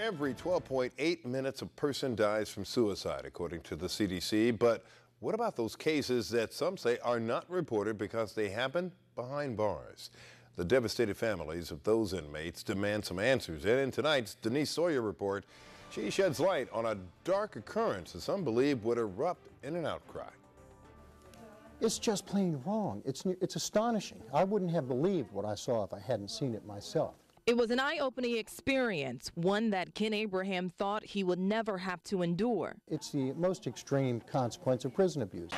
Every 12.8 minutes, a person dies from suicide, according to the CDC. But what about those cases that some say are not reported because they happen behind bars? The devastated families of those inmates demand some answers. And in tonight's Denise Sawyer report, she sheds light on a dark occurrence that some believe would erupt in an outcry. It's just plain wrong. It's astonishing. I wouldn't have believed what I saw if I hadn't seen it myself. It was an eye-opening experience, one that Ken Abraham thought he would never have to endure. It's the most extreme consequence of prison abuse.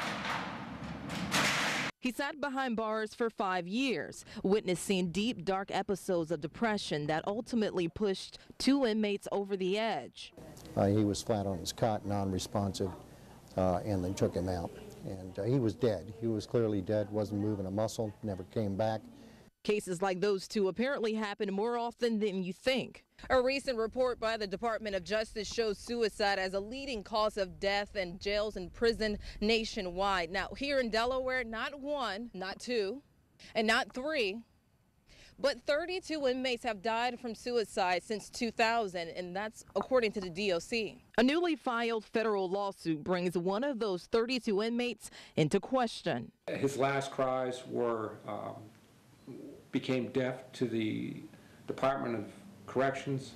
He sat behind bars for 5 years, witnessing deep, dark episodes of depression that ultimately pushed 2 inmates over the edge. He was flat on his cot, non-responsive, and they took him out. And he was dead. He was clearly dead, wasn't moving a muscle, never came back. Cases like those 2 apparently happen more often than you think. A recent report by the Department of Justice shows suicide as a leading cause of death in jails and prison nationwide. Now, here in Delaware, not 1, not 2, and not 3, but 32 inmates have died from suicide since 2000, and that's according to the DOC. A newly filed federal lawsuit brings one of those 32 inmates into question. His last cries became deaf to the Department of Corrections,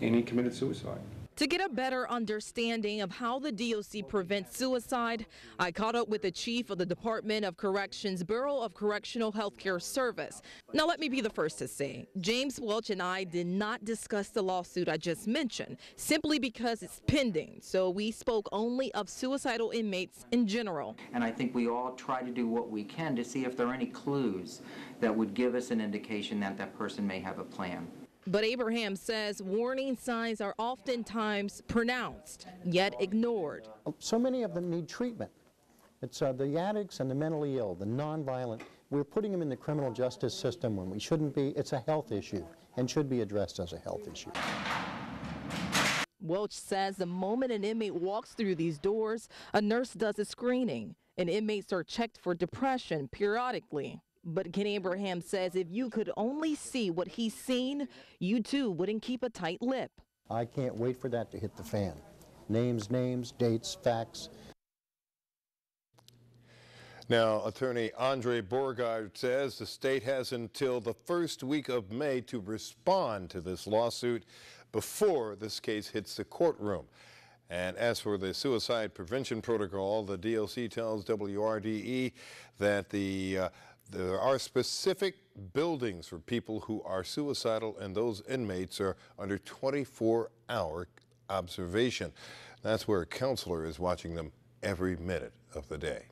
and he committed suicide. To get a better understanding of how the DOC prevents suicide, I caught up with the chief of the Department of Corrections Bureau of Correctional Healthcare Service. Now, let me be the first to say, James Welch and I did not discuss the lawsuit I just mentioned, simply because it's pending. So we spoke only of suicidal inmates in general. And I think we all try to do what we can to see if there are any clues that would give us an indication that that person may have a plan. But Abraham says warning signs are oftentimes pronounced, yet ignored. So many of them need treatment. It's the addicts and the mentally ill, the nonviolent. We're putting them in the criminal justice system when we shouldn't be. It's a health issue and should be addressed as a health issue. Welch says the moment an inmate walks through these doors, a nurse does a screening, and inmates are checked for depression periodically. But Ken Abraham says if you could only see what he's seen, you too wouldn't keep a tight lip. I can't wait for that to hit the fan. Names, dates, facts. Now, attorney Andre Beauregard says the state has until the first week of May to respond to this lawsuit before this case hits the courtroom. And as for the suicide prevention protocol, the DOC tells WRDE that there are specific buildings for people who are suicidal, and those inmates are under 24-hour observation. That's where a counselor is watching them every minute of the day.